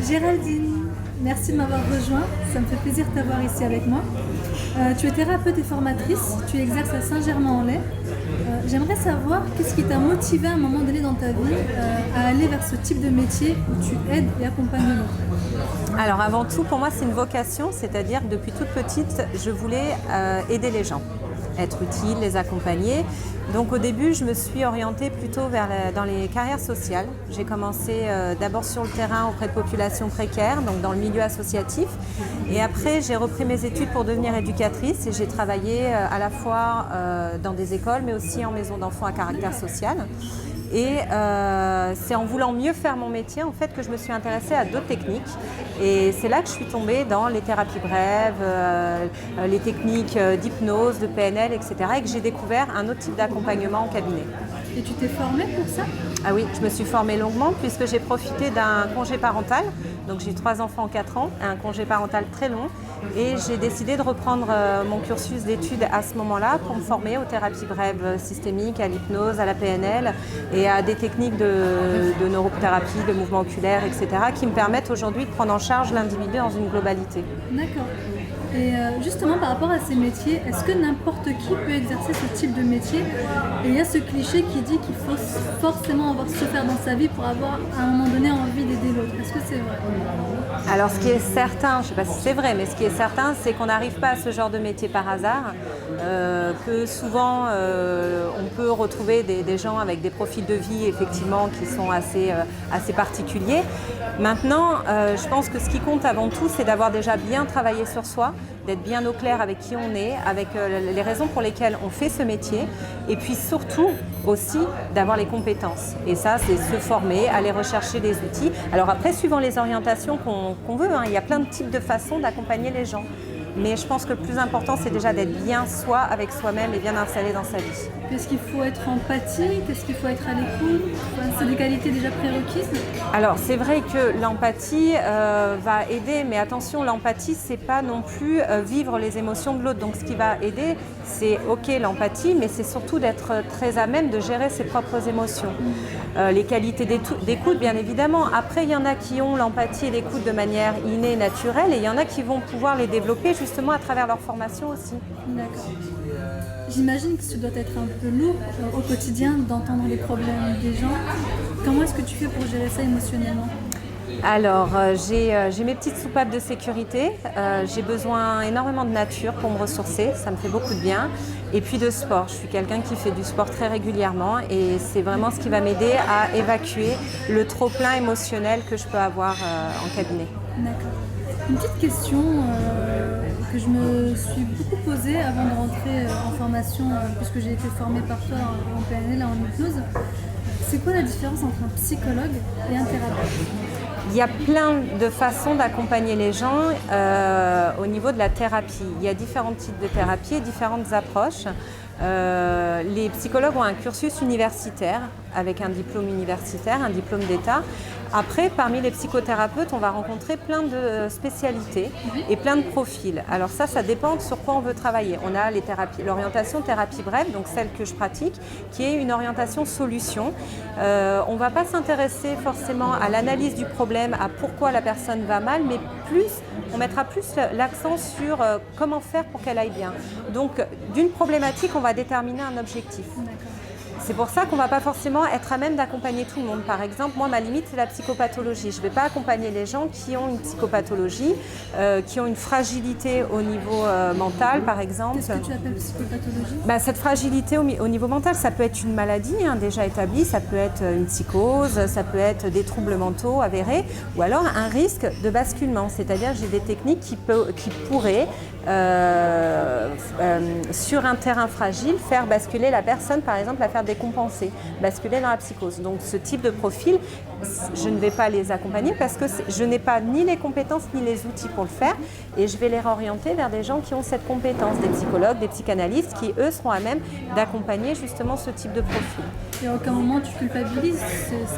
Géraldine, merci de m'avoir rejoint. Ça me fait plaisir de t'avoir ici avec moi. Tu es thérapeute et formatrice. Tu exerces à Saint-Germain-en-Laye. J'aimerais savoir qu'est-ce qui t'a motivé à un moment donné dans ta vie à aller vers ce type de métier où tu aides et accompagnes l'autre. Alors avant tout, pour moi, c'est une vocation, c'est-à-dire que depuis toute petite, je voulais aider les gens, être utile, les accompagner. Donc au début, je me suis orientée plutôt dans les carrières sociales. J'ai commencé d'abord sur le terrain auprès de populations précaires, donc dans le milieu associatif. Et après, j'ai repris mes études pour devenir éducatrice et j'ai travaillé à la fois dans des écoles, mais aussi en maison d'enfants à caractère social. Et c'est en voulant mieux faire mon métier en fait que je me suis intéressée à d'autres techniques. Et c'est là que je suis tombée dans les thérapies brèves, les techniques d'hypnose, de PNL, etc. Et que j'ai découvert un autre type d'accompagnement en cabinet. Et tu t'es formée pour ça? Ah oui, je me suis formée longuement puisque j'ai profité d'un congé parental. Donc j'ai 3 enfants en 4 ans, un congé parental très long. Et j'ai décidé de reprendre mon cursus d'études à ce moment-là pour me former aux thérapies brèves systémiques, à l'hypnose, à la PNL et à des techniques de neurothérapie, de mouvement oculaire, etc. qui me permettent aujourd'hui de prendre en charge l'individu dans une globalité. D'accord. Et justement par rapport à ces métiers, est-ce que n'importe qui peut exercer ce type de métier? Et il y a ce cliché qui dit qu'il faut forcément avoir souffert dans sa vie pour avoir à un moment donné envie d'aider l'autre. Est-ce que c'est vrai? Alors ce qui est certain, je ne sais pas si c'est vrai, mais ce qui est certain, c'est qu'on n'arrive pas à ce genre de métier par hasard, que souvent on peut retrouver des gens avec des profils de vie effectivement qui sont assez particuliers. Maintenant, je pense que ce qui compte avant tout, c'est d'avoir déjà bien travaillé sur soi, d'être bien au clair avec qui on est, avec les raisons pour lesquelles on fait ce métier, et puis surtout aussi d'avoir les compétences. Et ça, c'est se former, aller rechercher des outils. Alors après, suivant les orientations qu'on veut, il y a plein de types de façons d'accompagner les gens. Mais je pense que le plus important, c'est déjà d'être bien soi avec soi-même et bien installé dans sa vie. Est-ce qu'il faut être empathique? Est-ce qu'il faut être à l'écoute? C'est des qualités déjà prérequises? Alors, c'est vrai que l'empathie va aider, mais attention, l'empathie, c'est pas non plus vivre les émotions de l'autre. Donc, ce qui va aider, c'est ok l'empathie, mais c'est surtout d'être très à même de gérer ses propres émotions. Les qualités d'écoute, bien évidemment. Après, il y en a qui ont l'empathie et l'écoute de manière innée, naturelle, et il y en a qui vont pouvoir les développer justement à travers leur formation aussi. D'accord. J'imagine que ça doit être un peu lourd au quotidien d'entendre les problèmes des gens. Comment est-ce que tu fais pour gérer ça émotionnellement? Alors, j'ai mes petites soupapes de sécurité. J'ai besoin énormément de nature pour me ressourcer. Ça me fait beaucoup de bien. Et puis de sport. Je suis quelqu'un qui fait du sport très régulièrement et c'est vraiment ce qui va m'aider à évacuer le trop-plein émotionnel que je peux avoir en cabinet. D'accord. Une petite question que je me suis beaucoup posée avant de rentrer en formation, puisque j'ai été formée par toi en PNL, en hypnose. C'est quoi la différence entre un psychologue et un thérapeute? Il y a plein de façons d'accompagner les gens au niveau de la thérapie. Il y a différents types de thérapie et différentes approches. Les psychologues ont un cursus universitaire avec un diplôme universitaire, un diplôme d'État. Après, parmi les psychothérapeutes, on va rencontrer plein de spécialités et plein de profils. Alors ça dépend de sur quoi on veut travailler. On a l'orientation thérapie brève, donc celle que je pratique, qui est une orientation solution. On ne va pas s'intéresser forcément à l'analyse du problème, à pourquoi la personne va mal, mais on mettra plus l'accent sur comment faire pour qu'elle aille bien. Donc, d'une problématique, on va déterminer un objectif. C'est pour ça qu'on ne va pas forcément être à même d'accompagner tout le monde. Par exemple, moi, ma limite, c'est la psychopathologie. Je ne vais pas accompagner les gens qui ont une psychopathologie, qui ont une fragilité au niveau mental, par exemple. Qu'est-ce que tu appelles psychopathologie? Cette fragilité au niveau mental, ça peut être une maladie déjà établie, ça peut être une psychose, ça peut être des troubles mentaux avérés, ou alors un risque de basculement. C'est-à-dire que j'ai des techniques qui pourraient, sur un terrain fragile, faire basculer la personne, par exemple, la faire décompenser, basculer dans la psychose. Donc ce type de profil, je ne vais pas les accompagner parce que je n'ai pas ni les compétences ni les outils pour le faire et je vais les réorienter vers des gens qui ont cette compétence, des psychologues, des psychanalystes qui, eux, seront à même d'accompagner justement ce type de profil. Et à aucun moment tu culpabilises,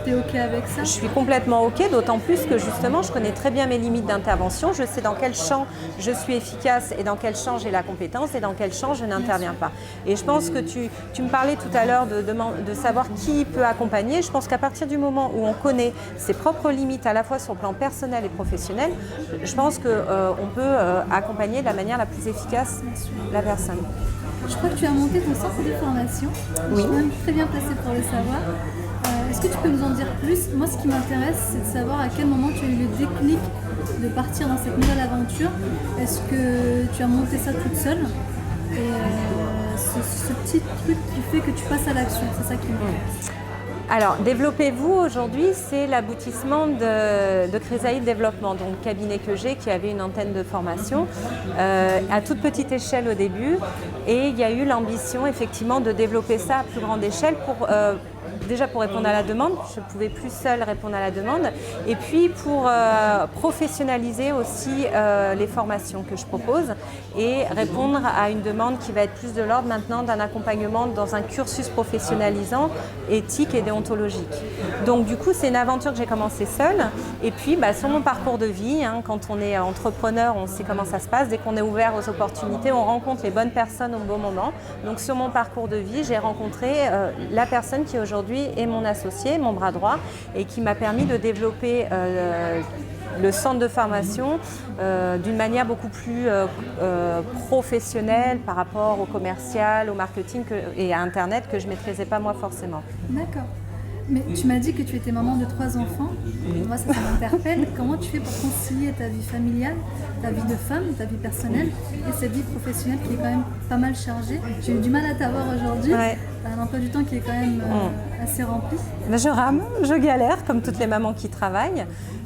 t'es OK avec ça? Je suis complètement OK, d'autant plus que justement, je connais très bien mes limites d'intervention. Je sais dans quel champ je suis efficace et dans quel champ j'ai la compétence et dans quel champ je n'interviens pas. Et je pense que tu me parlais tout à l'heure de savoir qui peut accompagner. Je pense qu'à partir du moment où on connaît ses propres limites à la fois sur le plan personnel et professionnel, je pense qu'on peut accompagner de la manière la plus efficace la personne. Je crois que tu as monté ton centre de formation. Oui. Je suis même très bien placée pour le savoir. Est-ce que tu peux nous en dire plus? Moi, ce qui m'intéresse, c'est de savoir à quel moment tu as eu le déclic de partir dans cette nouvelle aventure. Est-ce que tu as monté ça toute seule? Et ce petit truc qui fait que tu passes à l'action, c'est ça qui m'intéresse. Alors, Développez-vous aujourd'hui, c'est l'aboutissement de Chrysaïd Développement, donc cabinet que j'ai qui avait une antenne de formation à toute petite échelle au début. Et il y a eu l'ambition effectivement de développer ça à plus grande échelle déjà pour répondre à la demande, je ne pouvais plus seule répondre à la demande, et puis pour professionnaliser aussi les formations que je propose et répondre à une demande qui va être plus de l'ordre maintenant d'un accompagnement dans un cursus professionnalisant, éthique et déontologique. Donc du coup, c'est une aventure que j'ai commencée seule, et puis sur mon parcours de vie, quand on est entrepreneur, on sait comment ça se passe, dès qu'on est ouvert aux opportunités, on rencontre les bonnes personnes au bon moment. Donc sur mon parcours de vie, j'ai rencontré la personne qui aujourd'hui est mon associé, mon bras droit, et qui m'a permis de développer le centre de formation d'une manière beaucoup plus professionnelle par rapport au commercial, au marketing et à Internet que je ne maîtrisais pas moi forcément. D'accord. Mais tu m'as dit que tu étais maman de 3 enfants. Oui. Moi, ça m'interpelle. Comment tu fais pour concilier ta vie familiale, ta vie de femme, ta vie personnelle et cette vie professionnelle qui est quand même pas mal chargée? J'ai eu du mal à t'avoir aujourd'hui. Ouais. Tu as un emploi du temps qui est quand même assez rempli. Je rame, je galère comme toutes les mamans qui travaillent.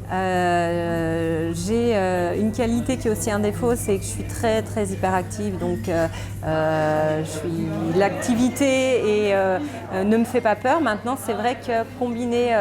J'ai une qualité qui est aussi un défaut, c'est que je suis très très hyperactive, donc l'activité ne me fait pas peur. Maintenant, c'est vrai que combiner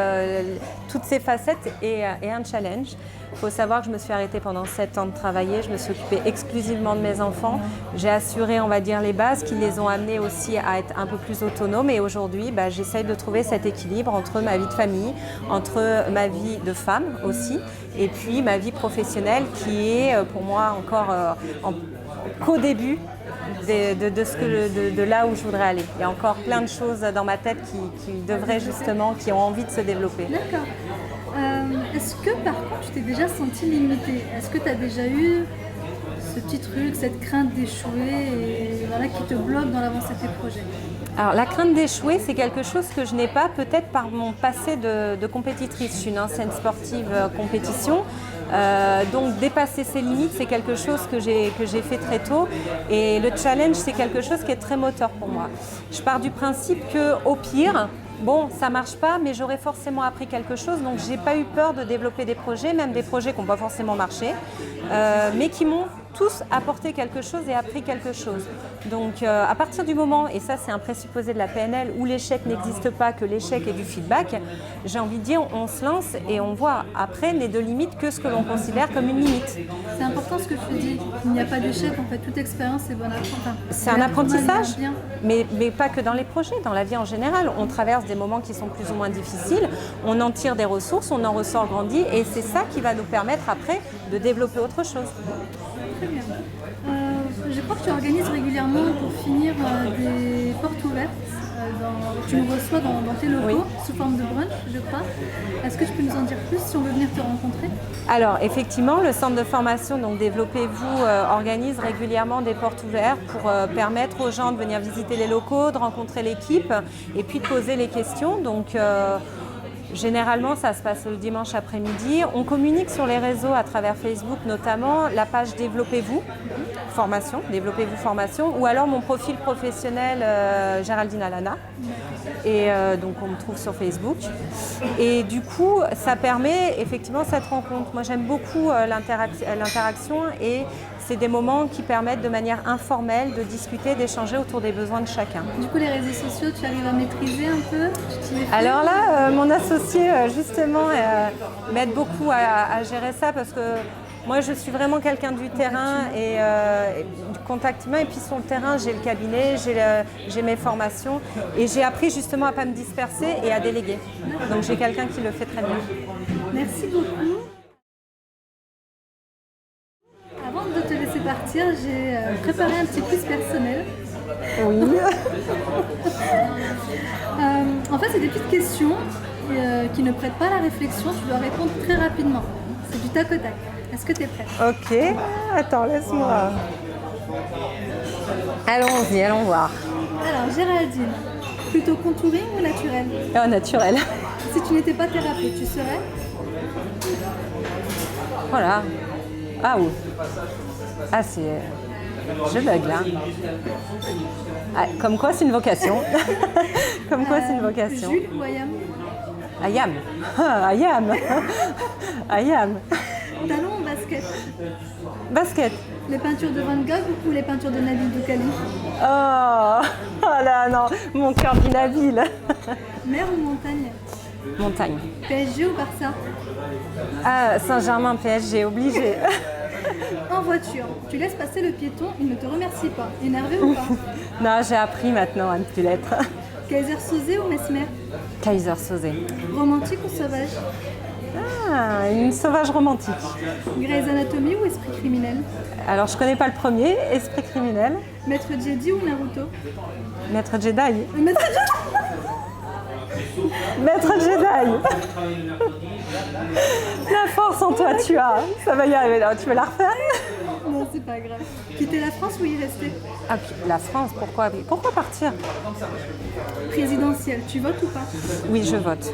toutes ces facettes est un challenge. Il faut savoir que je me suis arrêtée pendant 7 ans de travailler, je me suis occupée exclusivement de mes enfants. J'ai assuré, on va dire, les bases qui les ont amenés aussi à être un peu plus autonomes. Et aujourd'hui, j'essaye de trouver cet équilibre entre ma vie de famille, entre ma vie de femme aussi, et puis ma vie professionnelle qui est pour moi encore qu'au début de là où je voudrais aller. Il y a encore plein de choses dans ma tête qui ont envie de se développer. D'accord. Est-ce que par contre tu t'es déjà sentie limitée? Est-ce que tu as déjà eu ce petit truc, cette crainte d'échouer qui te bloque dans l'avancée de tes projets? Alors la crainte d'échouer, c'est quelque chose que je n'ai pas, peut-être par mon passé de compétitrice. Je suis une ancienne sportive compétition. Donc dépasser ses limites, c'est quelque chose que j'ai fait très tôt, et le challenge, c'est quelque chose qui est très moteur pour moi. Je pars du principe qu'au pire, ça marche pas, mais j'aurais forcément appris quelque chose, donc j'ai pas eu peur de développer des projets, même des projets qui n'ont pas forcément marché, mais qui m'ont tous apporté quelque chose et appris quelque chose. Donc à partir du moment, et ça c'est un présupposé de la PNL, où l'échec n'existe pas, que l'échec est du feedback, j'ai envie de dire on se lance et on voit. Après n'est de limite que ce que l'on considère comme une limite. C'est important ce que tu dis, il n'y a pas d'échec en fait, toute expérience est bonne à prendre. C'est un apprentissage, mais pas que dans les projets, dans la vie en général. On traverse des moments qui sont plus ou moins difficiles, on en tire des ressources, on en ressort grandi, et c'est ça qui va nous permettre après de développer autre chose. Très bien. Je crois que tu organises régulièrement pour finir des portes ouvertes. Tu nous reçois dans tes locaux, sous forme de brunch, je crois. Est-ce que tu peux nous en dire plus si on veut venir te rencontrer? Alors effectivement, le centre de formation, donc Développez-vous, organise régulièrement des portes ouvertes pour permettre aux gens de venir visiter les locaux, de rencontrer l'équipe et puis de poser les questions. Donc généralement, ça se passe le dimanche après-midi. On communique sur les réseaux à travers Facebook, notamment la page Développez-vous Formation, Développez-vous Formation, ou alors mon profil professionnel Géraldine Alana. Et donc on me trouve sur Facebook. Et du coup, ça permet effectivement cette rencontre. Moi, j'aime beaucoup l'interaction, et c'est des moments qui permettent de manière informelle de discuter, d'échanger autour des besoins de chacun. Du coup, les réseaux sociaux, tu arrives à maîtriser un peu? Alors là, mon associé, justement, m'aide beaucoup à gérer ça, parce que Moi, je suis vraiment quelqu'un du terrain et du contact humain. Et puis sur le terrain, j'ai le cabinet, j'ai mes formations et j'ai appris justement à ne pas me disperser et à déléguer. Donc j'ai quelqu'un qui le fait très bien. Merci beaucoup. Avant de te laisser partir, j'ai préparé un petit quiz personnel. Oui. En fait, c'est des petites questions qui ne prêtent pas à la réflexion. Tu dois répondre très rapidement. C'est du tac au tac. Est-ce que tu es prête? Ok. Attends, laisse-moi. Allons-y, allons voir. Alors, Géraldine, plutôt contouring ou naturel? Oh, naturel. Si tu n'étais pas thérapeute, tu serais? Voilà. Ah oui. Ah, c'est... Je bug là. Ah, comme quoi, c'est une vocation. Comme quoi, c'est une vocation. Jules ou Ayam? Ayam. Ah, Ayam. Ayam. Talon ou basket? Basket. Les peintures de Van Gogh ou les peintures de Nabil Doukhali? Oh, oh là, non. Mon cœur dit Nabil. Mer ou montagne? Montagne. PSG ou Barça? Ah, Saint-Germain, PSG, obligé. En voiture, tu laisses passer le piéton, il ne te remercie pas. Énervé ou pas? Non, j'ai appris maintenant à ne plus l'être. Kaiser Soze ou Mesmer? Kaiser Soze. Romantique ou sauvage? Ah, une sauvage romantique. Grey's Anatomy ou Esprit criminel? Alors, je connais pas le premier, Esprit criminel. Maître Jedi ou Naruto? Maître Jedi. Maître Jedi. Maître Jedi. La force en toi, tu as. Ça va y arriver. Alors, tu veux la refaire? Non, c'est pas grave. Quitter la France ou y rester? Ah, puis la France, pourquoi partir? Présidentielle, tu votes ou pas? Oui, je vote.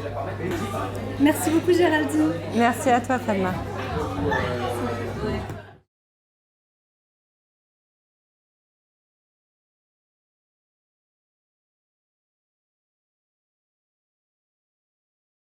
Merci beaucoup Géraldine. Merci à toi, Fatma.